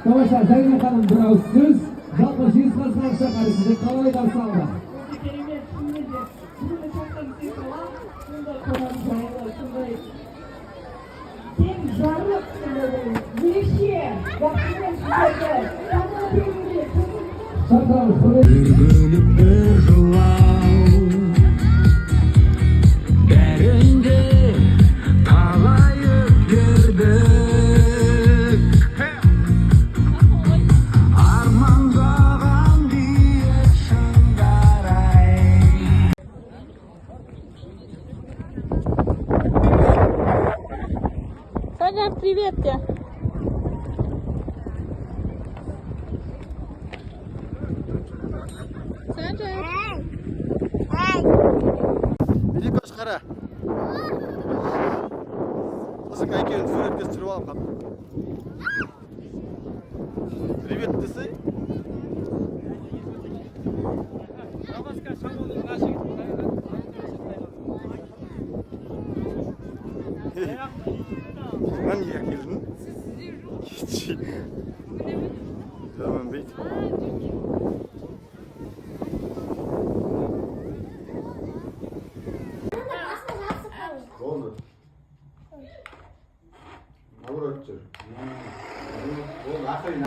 Тамаша, Зайна ханым бір ауыз сөз. Жалпы жезқазған шаһары сізді қалай қарсы алды? Керемет, шынымен де бүгінгі шақтан сыйқала, сондай қонақжайлы, сондай тең жарық, ерекше, жақсымен сіздерді, шақырып беруге, Шақырамыз, бір бөліп бір жылау бәрінде талай өткердік армандаған биік шыңдар ай. Саня, привет тебе. Рикош қара. Қызың әкелін суретке түсіріп алам. Привет десей. Мен неге келдің? Кетші. Жаман бейт. Oldu. Olur ötür. Oldu, aferin.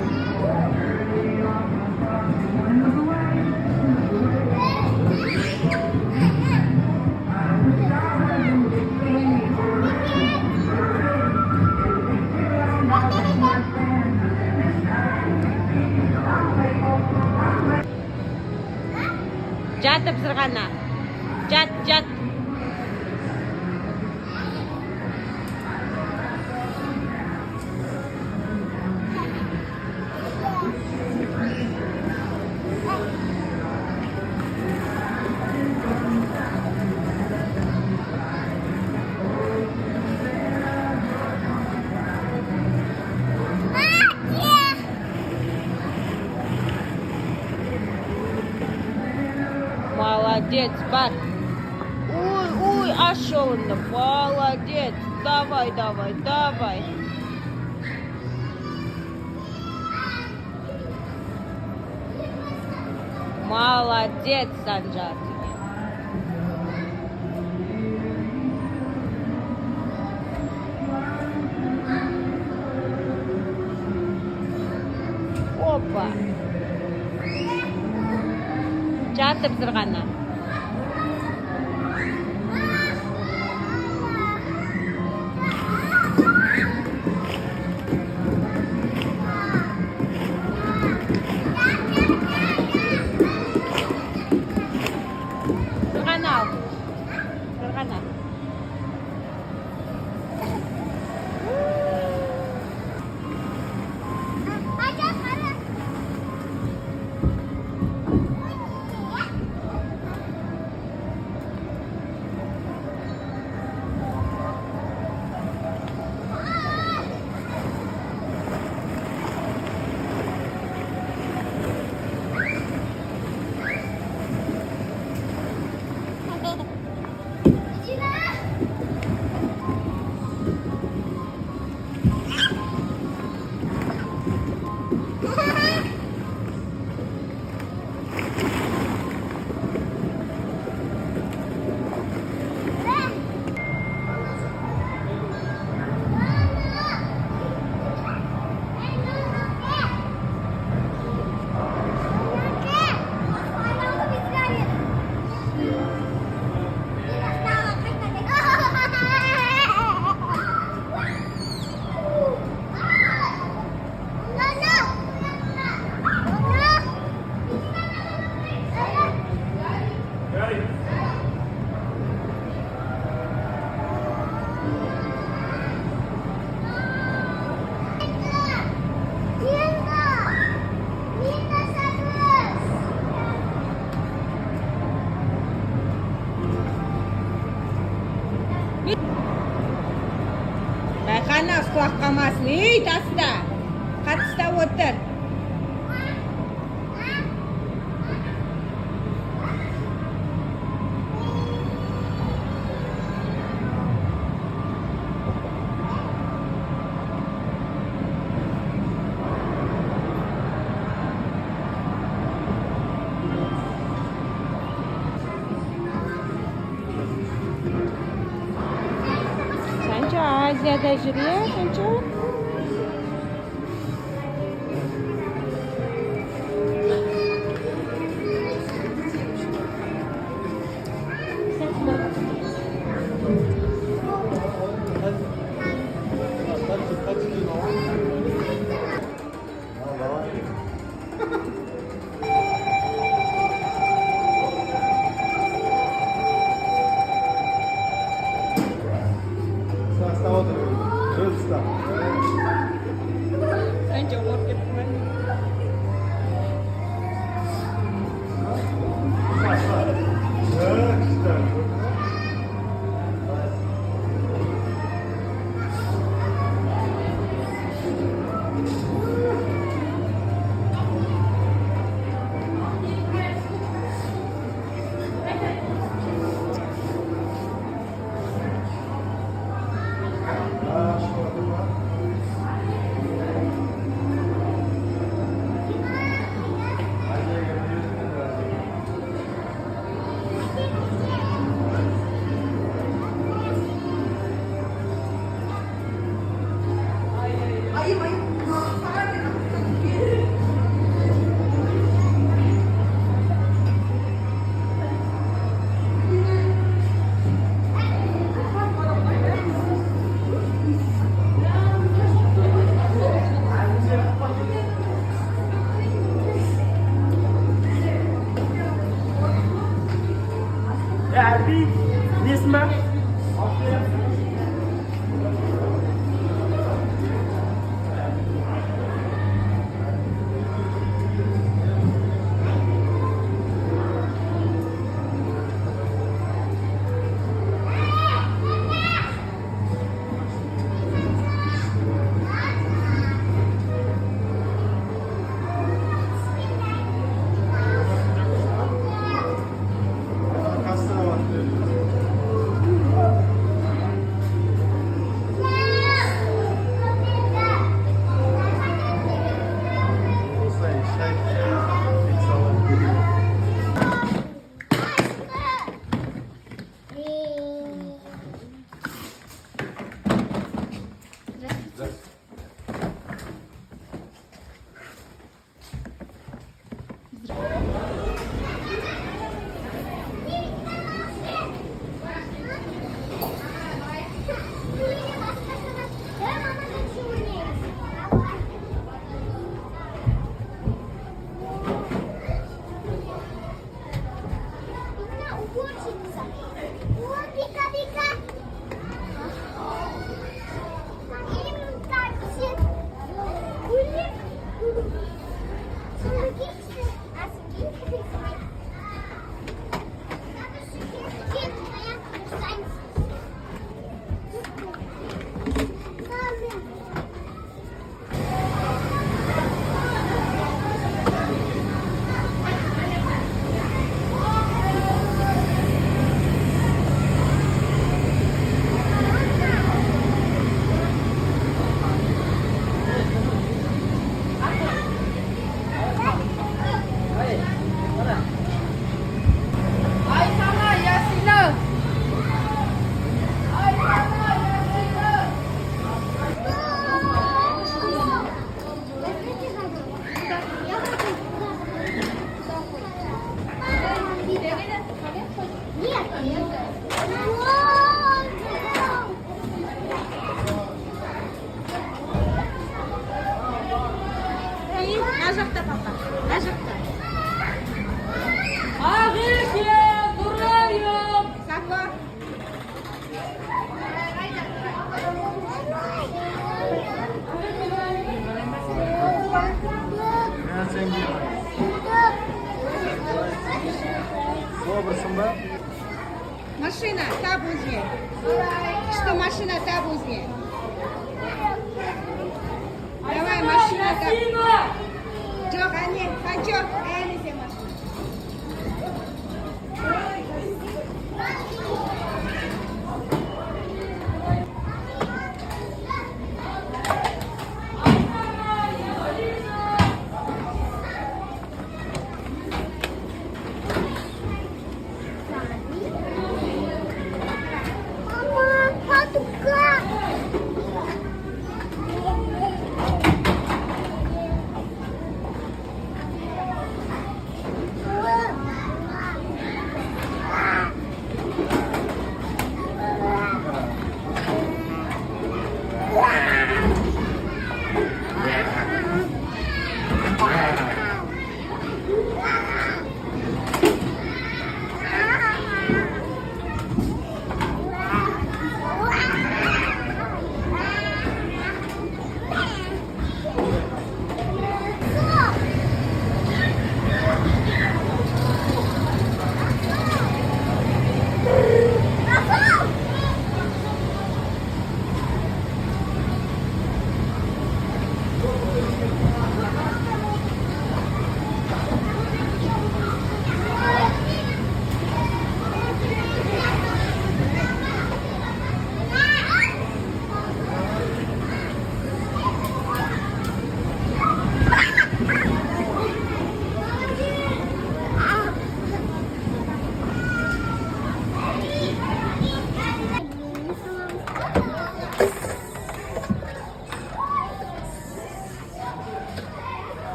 Жатып сырғана. Жат. Молодец, бар. Ой, ошелно. Молодец. Давай. Молодец, Санжар. Опа. Жатып сырғана. Сырғана. Байқана, құлақ қалмасын. Ей, таста. Қатыста отыр. Aziyada yur-ya, shuncha. Ancha olib ketibman. Abi, Nisma. Машина, тап o'zga. Что машина, тап o'zga. Давай, машина, тап. Жоқ, әне, қанчок, әне сен машина.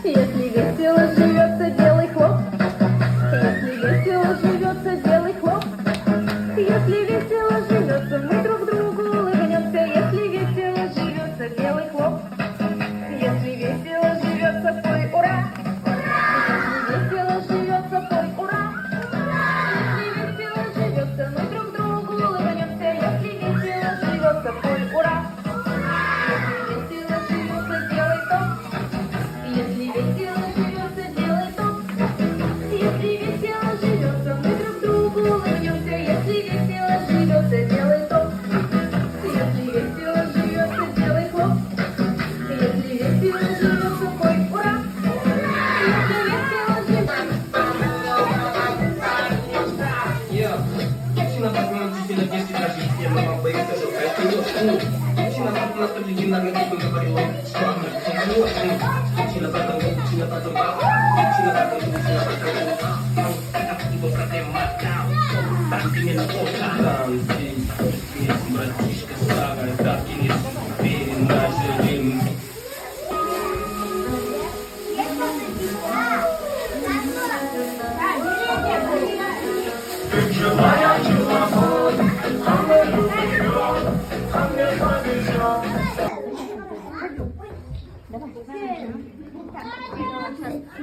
Если весело живется белый хлоп, если весело живется белый хлоп, если весело живется, мы друг другу улыбнемся. Если весело живется белый хлоп, если весело живется, пой ура! Если весело живется, пой ура! Если весело живется, мы друг другу улыбнемся. Если весело живется, пой ура! Если весело живется, делай топ. Если весело живется, мы друг другу улыбнемся. Если весело живется, делай топ. Если весело живется, делай хлоп. Если весело живется, пой ура. Если весело живется. Мужчина возьмет действительно 10 раз системы, вам боится, что это нёс. Мужчина настолько легендарный, как он говорил, что она Мужчина потом, мужчина потом, мужчина потом, его проблема там, там именно там здесь, братишка, сага, так и не перенаживаем.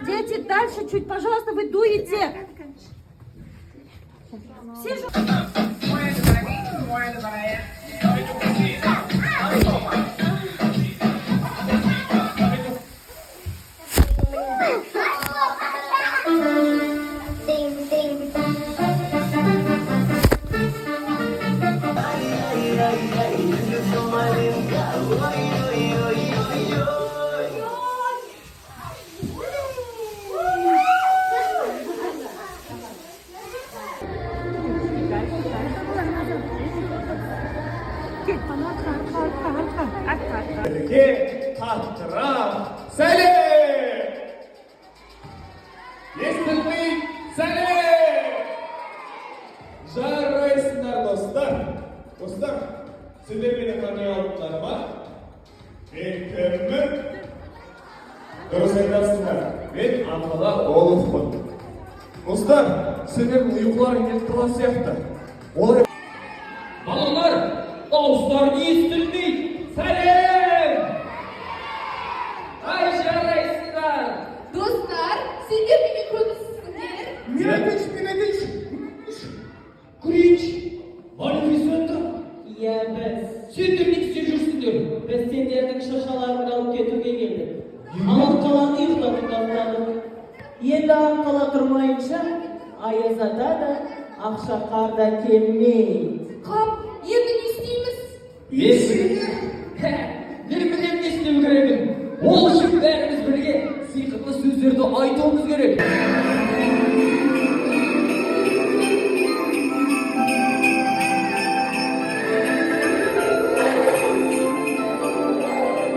Дети, дальше чуть, пожалуйста, вы дуете. Все же... жайдасыңдар. Мен Антала Оловпын. Достар, сендердің ұйқыларың кетіп тұрған сияқты. Олай Балалар, дауыстарын естілмейді. Сәлем! Ай, жарайсыңдар! Достар, сендер неге көбісіңдер? Миратыч. Күрейінші! Малефисента! Иә, біз. Сендер не істеп жүрсіңдер? Біз сендердің шыршаларыңды алып кетуге келдік. Ал қаланы ұйықтатып тастадық. Енді қала тұрмайынша, аяз ата да, ақша қарда келмейді. Қап, енді не істейміз? Мен білем не істеу керегін. Ол үшін бәріміз бірге сиқырлы сөздерді айтуымыз керек.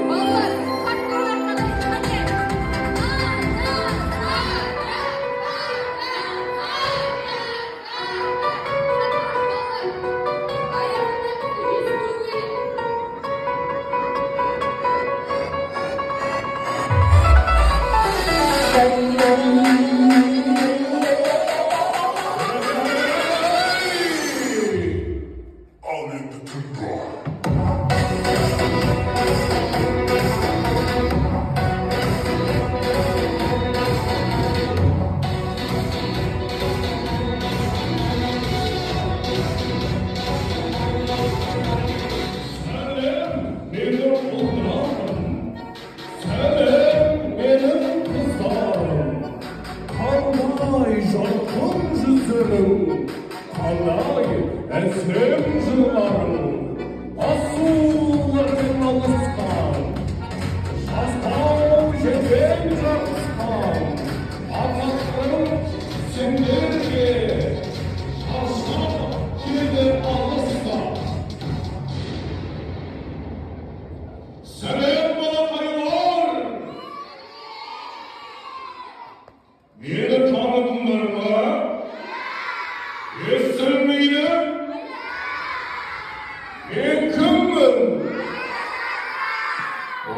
Балалар, қатталар қалай?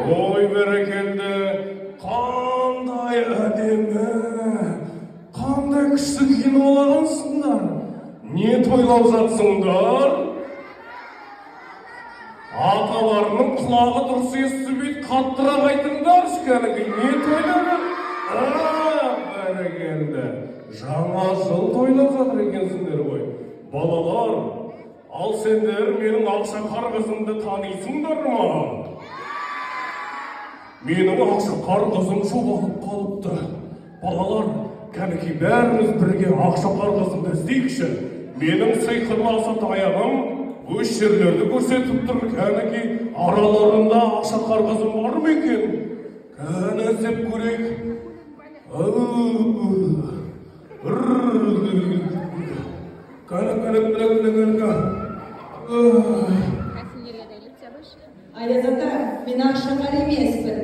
Ой, бәрекелді, қандай әдемі, қандай күшті киініп алғансыңдар. Не тойлап жатсыңдар? Аталарының құлағы дұрыс естімейді, қаттырақ айтыңдаршы кәнігі. Не тойлап? Бәрекелді, жаңа жыл тойлап жатыр екенсіңдер ғой. Балалар, ал сендер менің ақшақар қызымды танисыңдар ма? Менің ақшақар қызым жоғалып қалыпты. Балалар, кәнекей бәріміз бірге ақшақар қызымды іздейікші. Менің сиқырлы асатаяғым өз жерлерді көрсетіп тұр. Кәнекей араларында ақшақар қызым бар ма екен? Кәне іздеп көрейік. Аяз ата, мен ақшақар емеспін.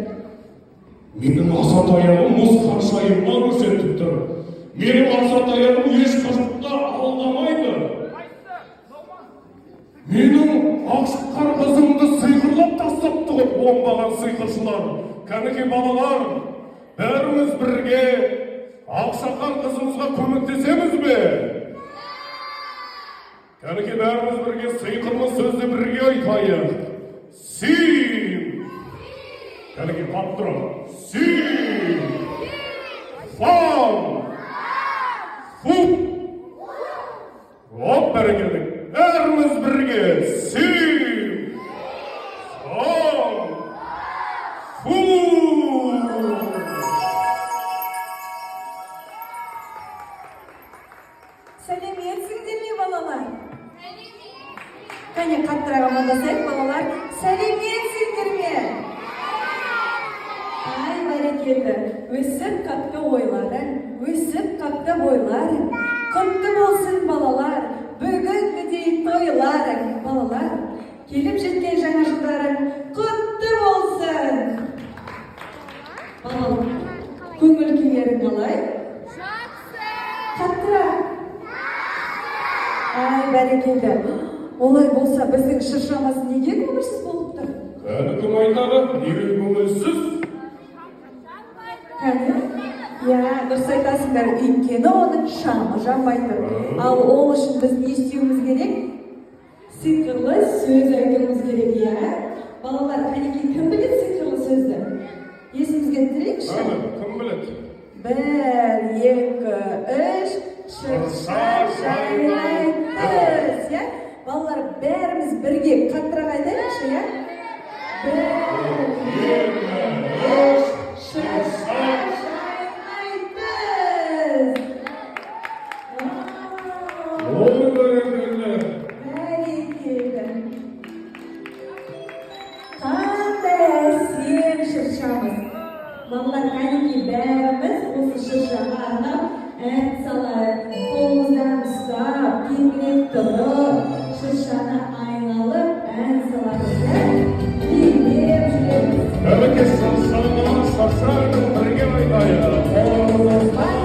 Менің асатаяғым мұз қаншайымға көрсетіп тұр. Менің асатаяғым ешқашанда алдамайды. Менің ақшақар қызымды сиқырлап тастапты ғой оңбаған сиқыршылар. Кәнекей балалар, бәріміз бірге ақшақар қызымызға көмектесеміз бе? Кәнекей бәріміз бірге сиқырлы сөзді бірге айтайық. Син! Кәнекей қап тұрам. Син! Фам! Фуп! Оп, бәрекелдік. Бәріміз бірге. Син! Фам! Фуп! Сәлеметсіңдер ме, балалар? Кәне қаттырақ амандасайық, балалар. Сәлеметсіңдер ме? Ай, бәрекелді. Өсіп қапты ойларың, өсіп қапты бойларың. Құтты болсын, балалар. Бүгінгідей тойларың, балалар. Келіп жеткен жаңа жылдарың құтты болсын. Балалар, көңіл күйлерің қалай? Қаттырақ. Ай, бәрекелді. Олай болса, біздің шыршамыз неге көңілсіз болып тұр? Кәні кім айтады? Неге көңілсіз? Кәне? Я, дұрыс айтасыңдар, өйткені оның шамы жанбай тұр. Ал ол үшін біз не істеуіміз керек? Сиқырлы сөз айтуымыз керек, иә? Балалар, кәнекей, кім біледі сиқырлы сөзді? Есімізге түсірейікші? Кім біледі? 1, 2, 3, шырша жайнайтыз, иә? Балалар, бәріміз бірге қаттырақ айтайықшы, иә? 1, 2, 3, шырша жайнайтыз. Оны көріңдірлі. Бәрекелді. Қандай әсем шыршамыз. Балалар, кәнекей бәріміз осы шыршаға арнап ән салайық. Қолымыздан ұстап, теңірек тұрып, шыршаны айналып ән салайық. Билеп жүреміз. Бәрекелді шыршаны, шыршаны бірге айтайық. Қолымыздан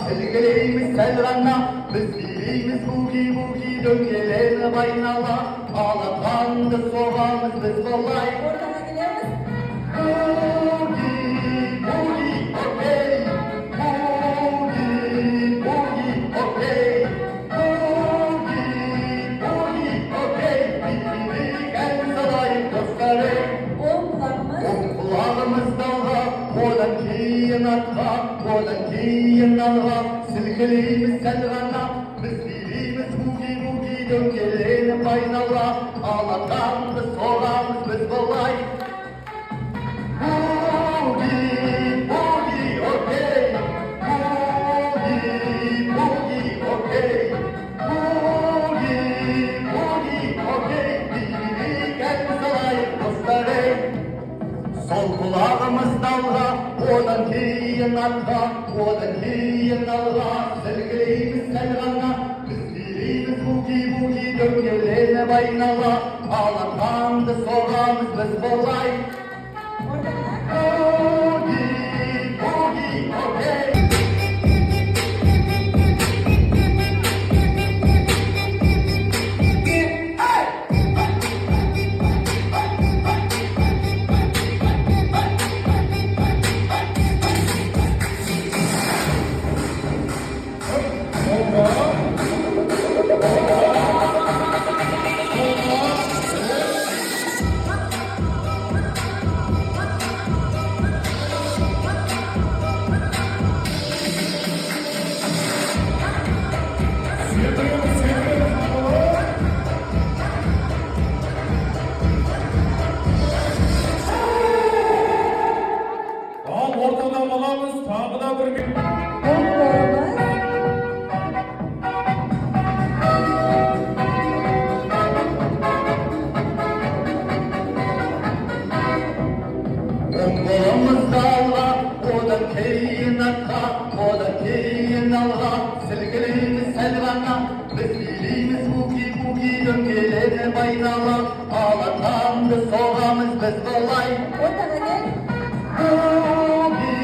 Сілгілейміз сәл ғана, біз билейміз буги-буги, дөңгеленіп айнала, алақанды соғамыз біз болай. Ортаға келеміз. Буги-буги, окей, буги-буги, окей, буги-буги, окей, билейік ән салайық достарым. Құлағымыз далға, одан кейін атқа, одан кейін алға, сілкілейміз сәл ғана, біз билейміз буги-буги, дөңгеленіп айнала, алақанды соғамыз біз болай. Буги-буги, окей, буги-буги, окей, буги-буги, окей, билейік ән салайық достарым. Сол құлағымыз далға, одан кейін атқа, одан кейін алға, сілкілейміз сәл ғана, біз билейміз буги-буги, дөңгеленіп айнала, алақанды соғамыз біз болай. Буги-буги, окей. дөңгеленіп айнала, алатанды соғамыз біз былай. Ортаға кел. Буги,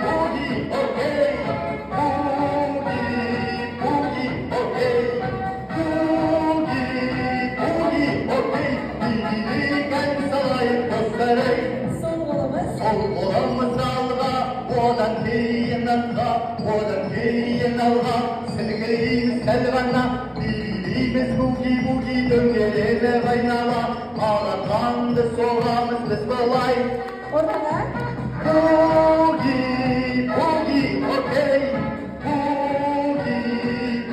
буги, окей. Буги, буги, окей. Буги, буги, окей. Билік ән салайық достар-ай. Сол қолымыз. Сол қолымыз алға, одан кейін артқа, одан кейін алға. Сілкілейміз сәл ғана, билейміз буги-буги дөңгеленіп айнала, алақанды соғамыз біз былай. Ортаға. Буги, буги, окей. Буги,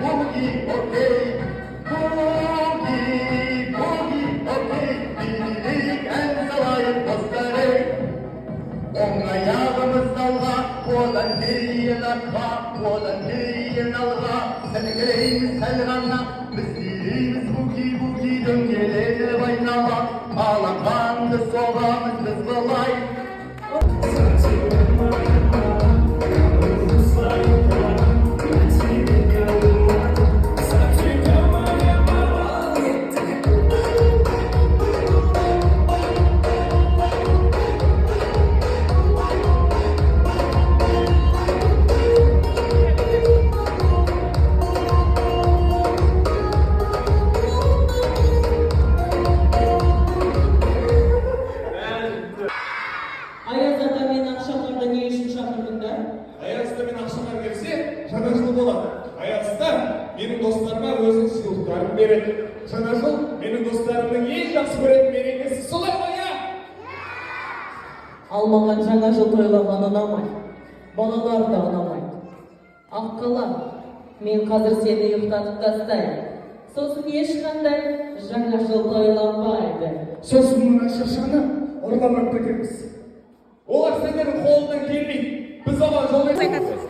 буги, окей. Буги, буги, окей. Билейік ән салайық достар-ай. Оң аяғымыз алға, одан кейін артқа, одан кейін алға. Сілкілейміз сәл ғана, біз билейміз буги-буги дөңгеленіп айнала, алақанды соғамыз біз былай. Аяз ата мен Ақшақарды не үшін шақырдыңдар? Аязда мен ақшаға келсе, жаңа жыл болады. Аязда менің достарыма өзінің сыйлықтарын береді. Жаңа жыл менің достарымның ең жақсы көретін мерекесі, солай ғой, иә? Ал маған жаңа жыл тойлаған ұнамайды. Балалар да ұнамайды. Аққала, мен қазір сені ұйықтатып тастаймын. Сосын ешқандай жаңа жыл тойланбайды. Сосын мына шашаны ұрламақ кетеміз. Олар сендердің қолыңнан келмейді. Біз оған жол береміз.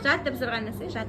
Жат деп сұраған нәрсе, жат.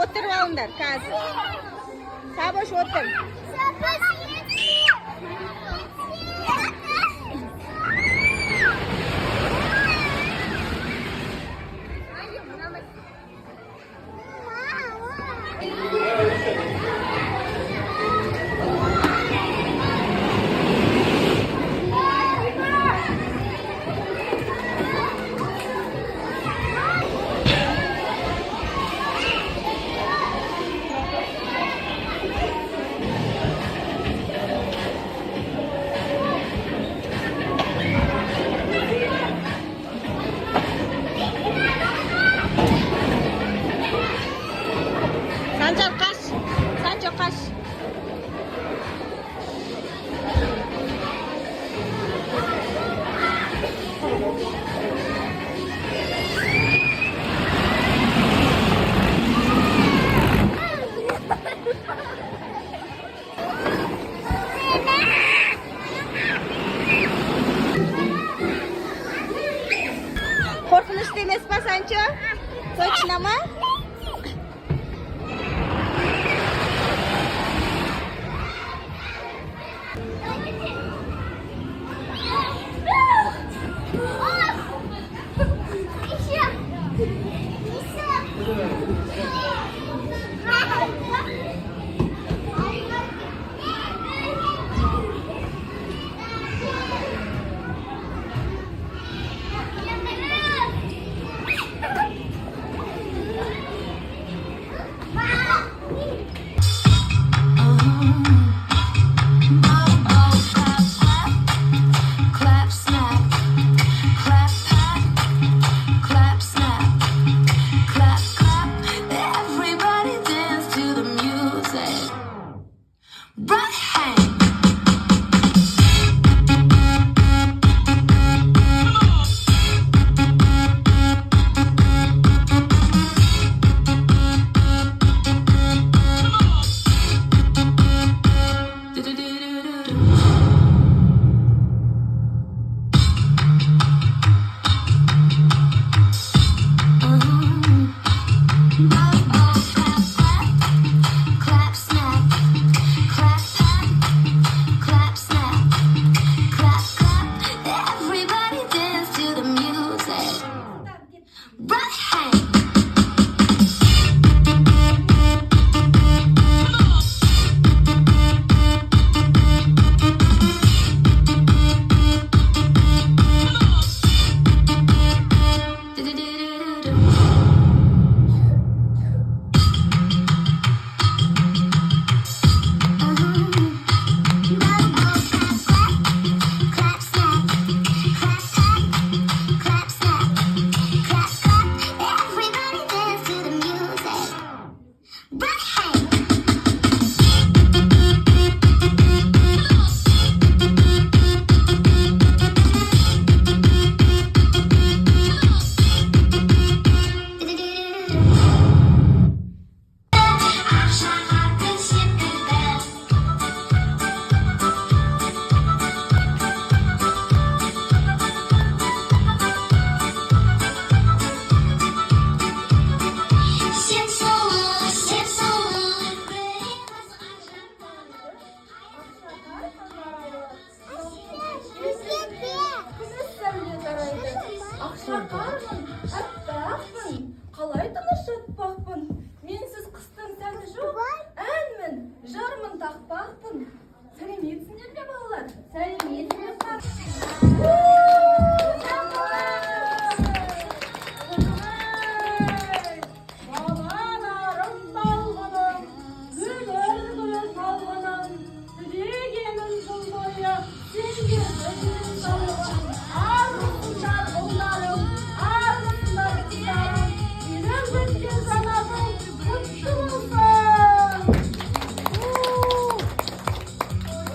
O'tirib olinglar, қазір. Sabosh o'tir. Sancho kaç. Korkunçlu емес па, Sancho? Точно ма?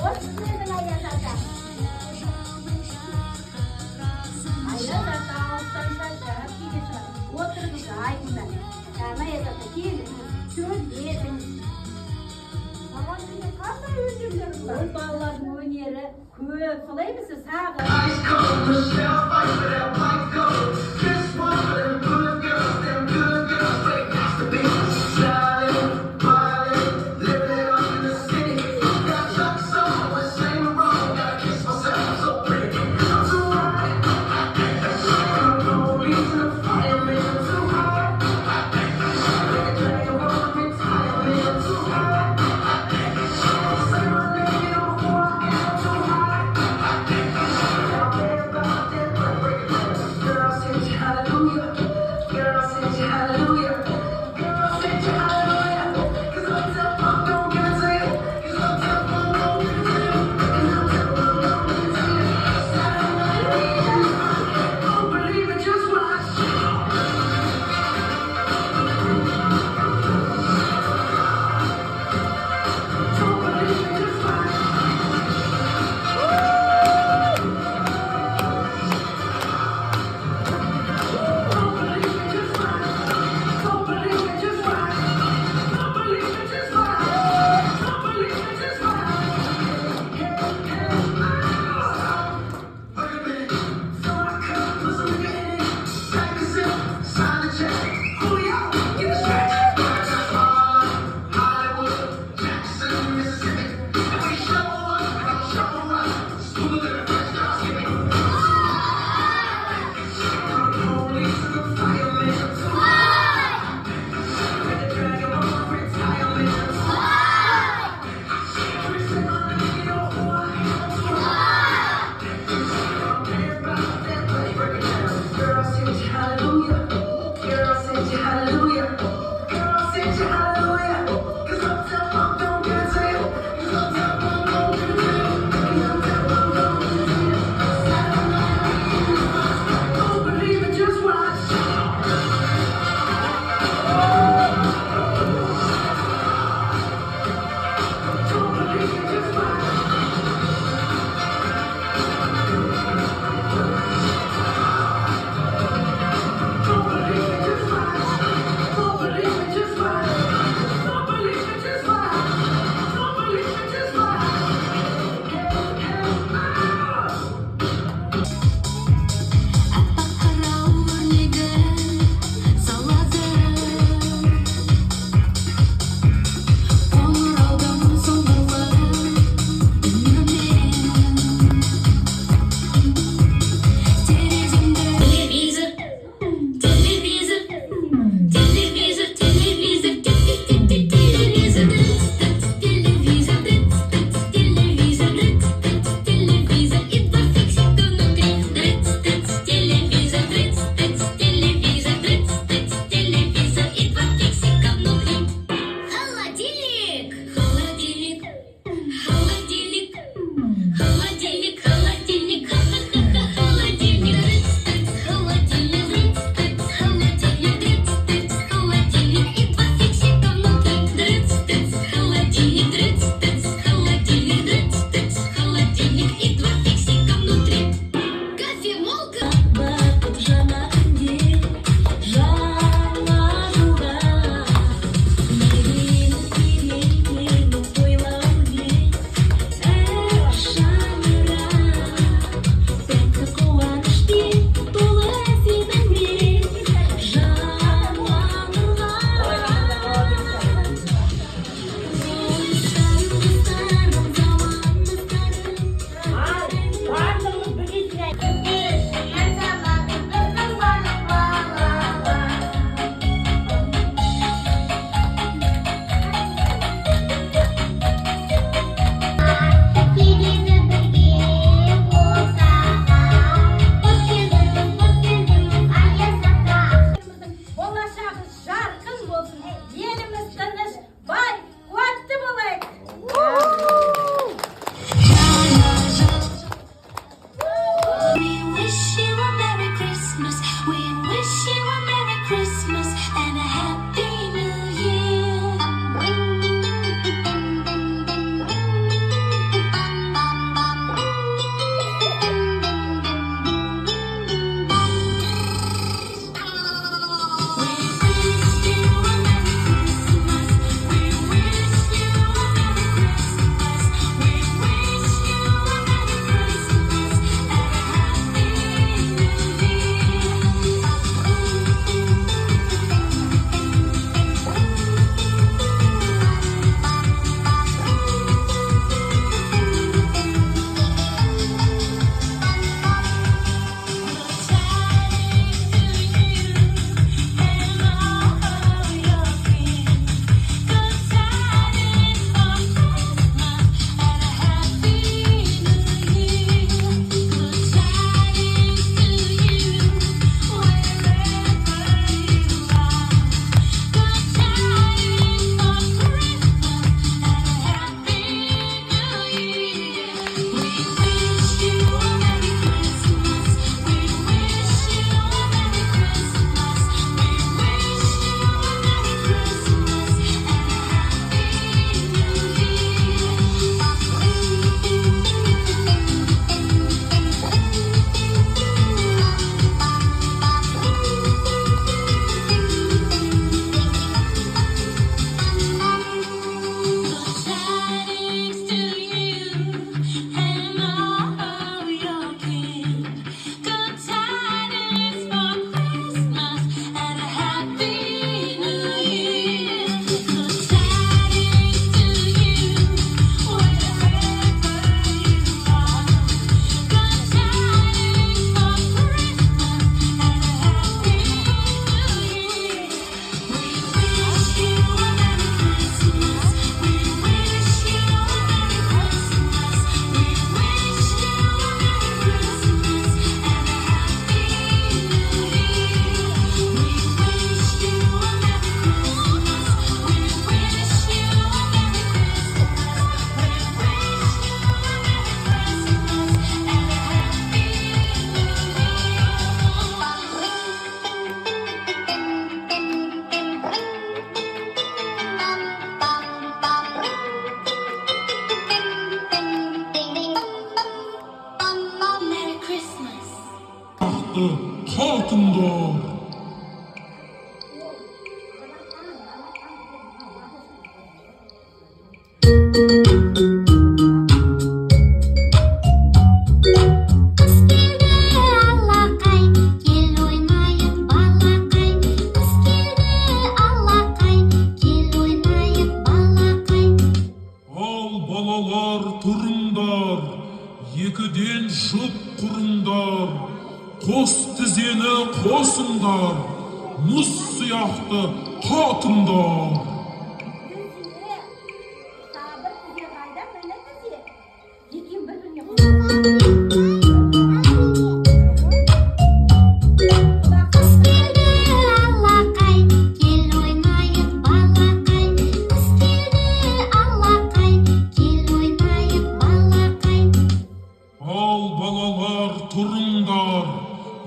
Осы сіздің Аяз ата. Аяз ата алыстан шаршап келе шығар. Отырыңыз айтыңдар. Аяз ата келіңіз, сөйлесіңіз. Маған деген қандай өнерлерің бар? Ол балалардың өнері көп. Солай емес пе? Сағыз. сияқты қатындар. Тұрыңдар, екіден жұп құрыңдар, қос тізені қосыңдар, мұз сияқты қатыңдар. Тұрыңдар,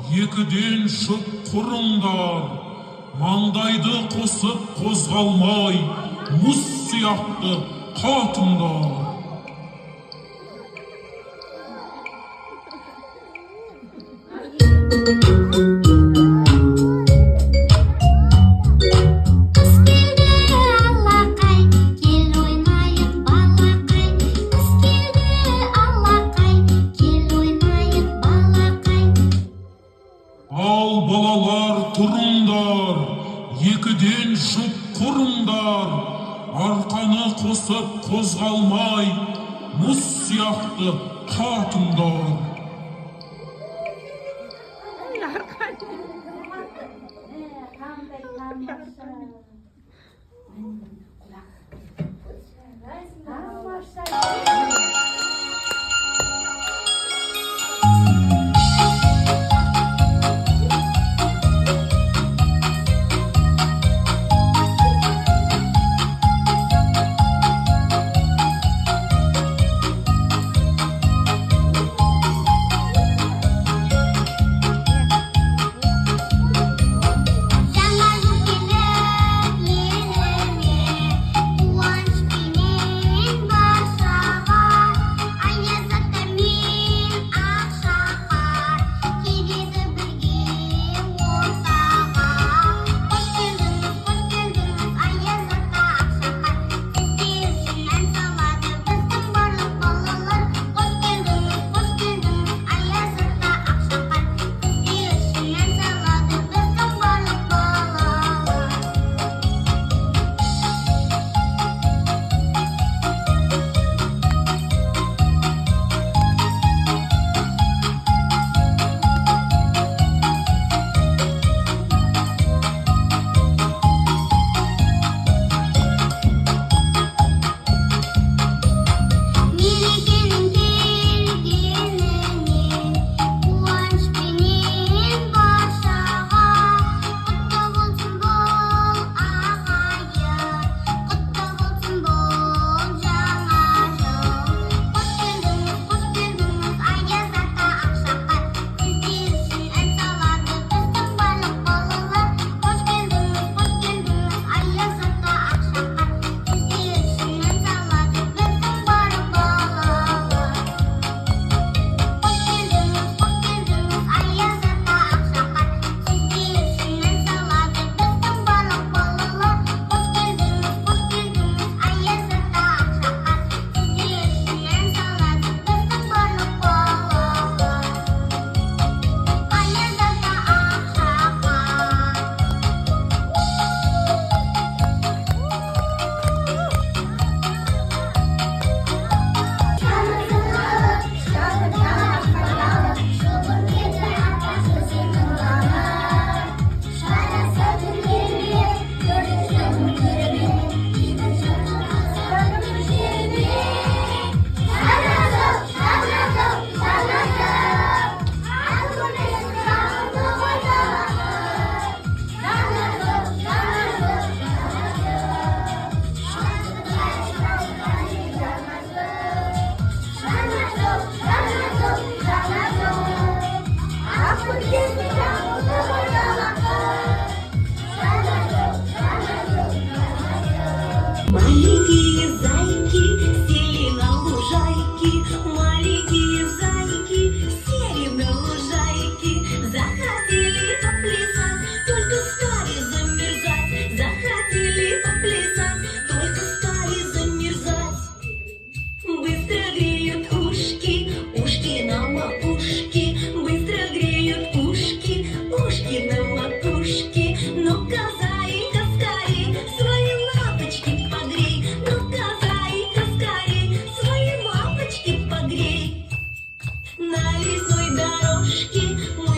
екіден жұп құрыңдар, маңдайды қосып қозғалмай, мұз сияқты қатыңдар. Тұрыңдар, екіден жұп құрыңдар, арқаны қосып қозғалмай, мұз сияқты қатыңдар. Маленькие зайки сели на лужайке, маленькие зайки сели на лужайке. на лесной дорожке